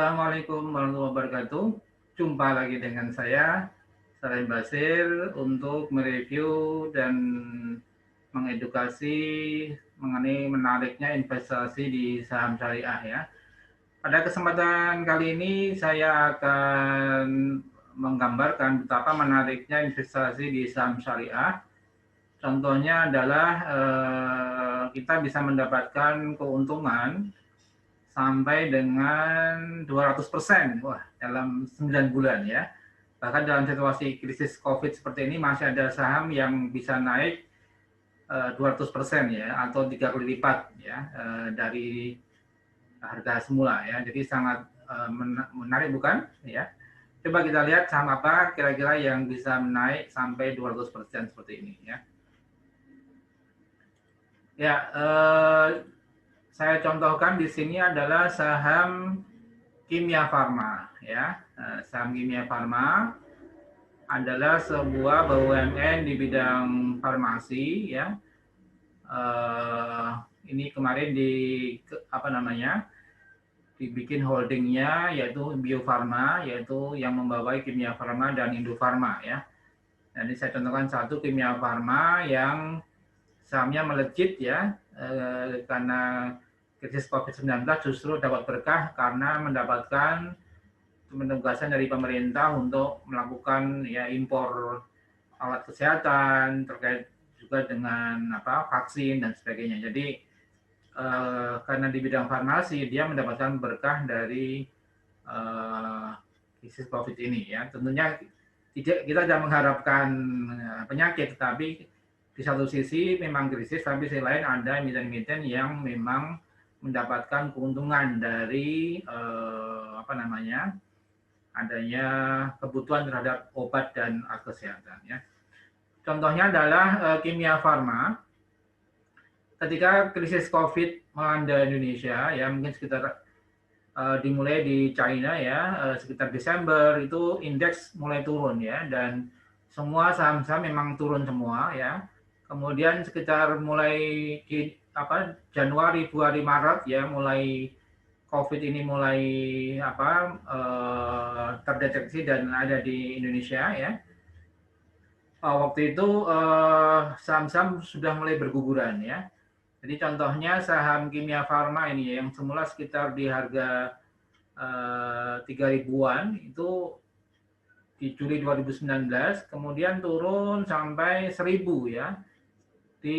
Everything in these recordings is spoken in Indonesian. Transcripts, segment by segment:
Assalamualaikum warahmatullahi wabarakatuh. Jumpa lagi dengan saya, Salim Basir, untuk mereview dan mengedukasi mengenai menariknya investasi di saham syariah ya. Pada kesempatan kali ini saya akan menggambarkan betapa menariknya investasi di saham syariah. Contohnya adalah kita bisa mendapatkan keuntungan sampai dengan 200%. Wah, dalam 9 bulan ya. Bahkan dalam situasi krisis COVID seperti ini masih ada saham yang bisa naik 200% ya, atau 3 kali lipat ya dari harga semula ya. Jadi sangat menarik bukan ya. Coba kita lihat saham apa kira-kira yang bisa menaik sampai 200% seperti ini ya. Ya, saya contohkan di sini adalah saham Kimia Farma ya. Saham Kimia Farma adalah sebuah BUMN di bidang farmasi ya. Ini kemarin dibikin holdingnya yaitu Bio Farma, yaitu yang membawai Kimia Farma dan Indo Farma ya. Jadi saya contohkan satu Kimia Farma yang sahamnya melejit ya, karena krisis COVID-19 justru dapat berkah karena mendapatkan penugasan dari pemerintah untuk melakukan ya impor alat kesehatan terkait juga dengan vaksin dan sebagainya. Jadi karena di bidang farmasi dia mendapatkan berkah dari krisis COVID ini ya. Tentunya kita tidak mengharapkan penyakit, tapi di satu sisi memang krisis, tapi di sisi lain ada emiten-emiten yang memang mendapatkan keuntungan dari adanya kebutuhan terhadap obat dan alat kesehatan ya. Contohnya adalah Kimia Farma. Ketika krisis COVID melanda Indonesia ya, mungkin sekitar dimulai di China ya, sekitar Desember itu indeks mulai turun ya, dan semua saham-saham memang turun semua ya. Kemudian sekitar mulai di Januari, Februari, Maret ya, mulai COVID ini mulai terdeteksi dan ada di Indonesia ya. Waktu itu saham-saham sudah mulai berguguran ya. Jadi contohnya saham Kimia Farma ini yang semula sekitar di harga 3.000-an itu di Juli 2019, kemudian turun sampai 1.000 ya, di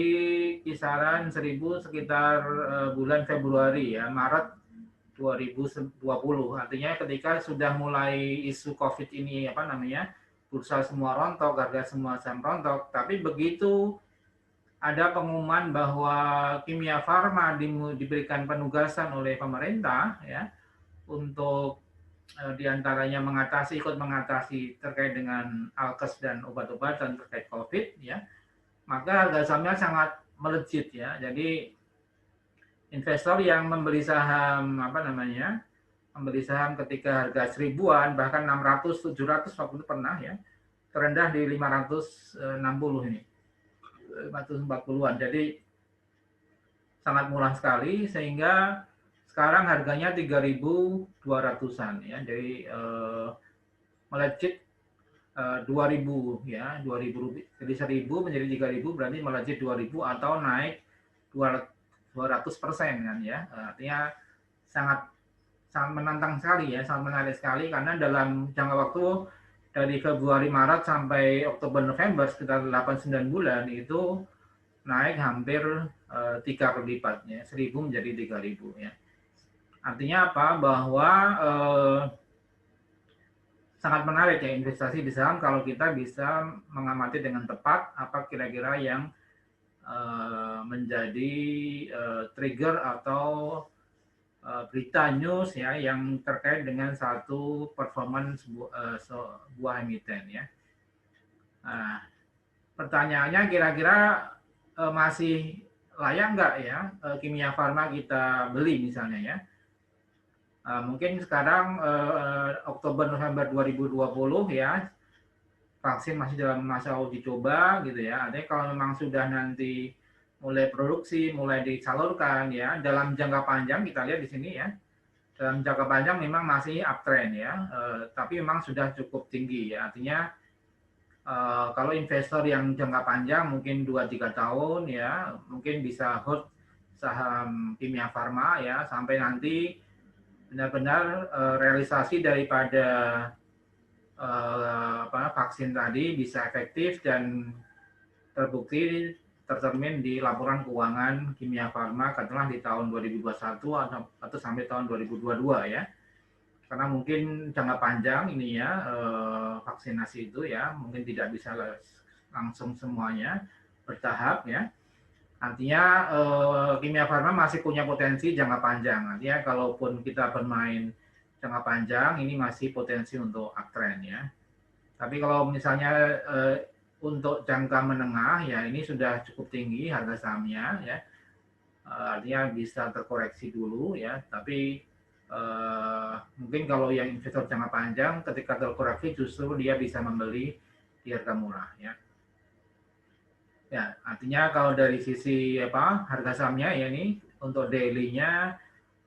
kisaran 1.000 sekitar bulan Februari ya, Maret 2020. Artinya ketika sudah mulai isu COVID ini bursa semua rontok, harga semua saham rontok, tapi begitu ada pengumuman bahwa Kimia Farma diberikan penugasan oleh pemerintah ya untuk diantaranya ikut mengatasi terkait dengan alkes dan obat-obatan terkait COVID ya, maka harga sahamnya sangat melejit ya. Jadi investor yang membeli saham ketika harga 1.000-an bahkan 600, 700 waktu itu pernah ya, terendah di 560 ini. 540-an. Jadi sangat murah sekali sehingga sekarang harganya 3.200-an ya. Jadi melejit 2.000 ya, 2.000. Jadi 1.000 menjadi 3.000 berarti melejit 2.000 atau naik 200% kan ya. Artinya sangat menantang sekali ya, sangat menarik sekali karena dalam jangka waktu dari Februari, Maret sampai Oktober, November sekitar 8-9 bulan itu naik hampir 3 kali lipatnya, 1.000 menjadi 3.000 ya. Artinya apa? Bahwa sangat menarik ya investasi di saham kalau kita bisa mengamati dengan tepat apa kira-kira yang menjadi trigger atau berita news ya yang terkait dengan satu performance sebuah emiten ya. Nah, pertanyaannya kira-kira masih layak nggak ya Kimia Farma kita beli misalnya ya. Mungkin sekarang Oktober November 2020 ya, vaksin masih dalam masa uji coba gitu ya. Artinya kalau memang sudah nanti mulai produksi, mulai disalurkan ya dalam jangka panjang kita lihat di sini ya. dalam jangka panjang memang masih uptrend ya, tapi memang sudah cukup tinggi ya. Artinya kalau investor yang jangka panjang mungkin 2-3 tahun ya, mungkin bisa hold saham Kimia Farma ya sampai nanti benar-benar realisasi daripada vaksin tadi bisa efektif dan terbukti tercermin di laporan keuangan Kimia Farma katakanlah di tahun 2021 atau sampai tahun 2022 ya. Karena mungkin jangka panjang ini ya vaksinasi itu ya mungkin tidak bisa langsung semuanya, bertahap ya. Artinya Kimia Farma masih punya potensi jangka panjang. Artinya kalaupun kita bermain jangka panjang ini masih potensi untuk uptrend ya. Tapi kalau misalnya untuk jangka menengah ya ini sudah cukup tinggi harga sahamnya ya. Artinya bisa terkoreksi dulu ya, tapi mungkin kalau yang investor jangka panjang ketika terkoreksi justru dia bisa membeli di harga murah ya. Ya, artinya kalau dari sisi harga sahamnya ya ini untuk daily-nya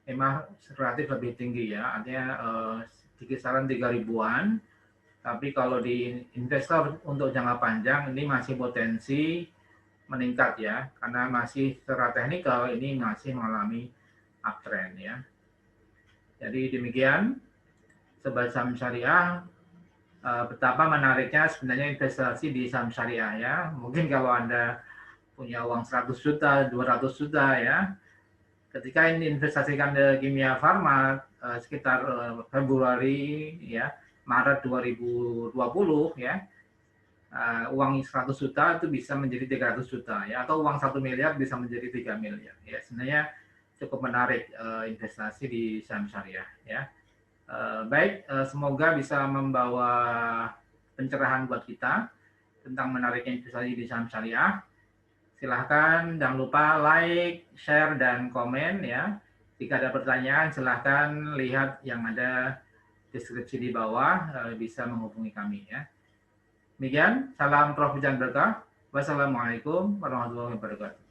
memang relatif lebih tinggi ya, artinya di kisaran 3 ribuan. Tapi kalau di investor untuk jangka panjang ini masih potensi meningkat ya, karena masih secara teknikal ini masih mengalami uptrend ya. Jadi demikian Sobat Saham Syariah, betapa menariknya sebenarnya investasi di saham syariah ya. Mungkin kalau Anda punya uang 100 juta, 200 juta ya, ketika ini investasikan ke Kimia Farma sekitar Februari ya, Maret 2020 ya, uang 100 juta itu bisa menjadi 300 juta ya, atau uang 1 miliar bisa menjadi 3 miliar ya. Sebenarnya cukup menarik investasi di saham syariah ya. Baik, semoga bisa membawa pencerahan buat kita tentang menariknya investasi di saham syariah. Silahkan jangan lupa like, share, dan komen ya. Jika ada pertanyaan silahkan lihat yang ada deskripsi di bawah, bisa menghubungi kami ya. Demikian, salam profit dan berkah. Wassalamualaikum warahmatullahi wabarakatuh.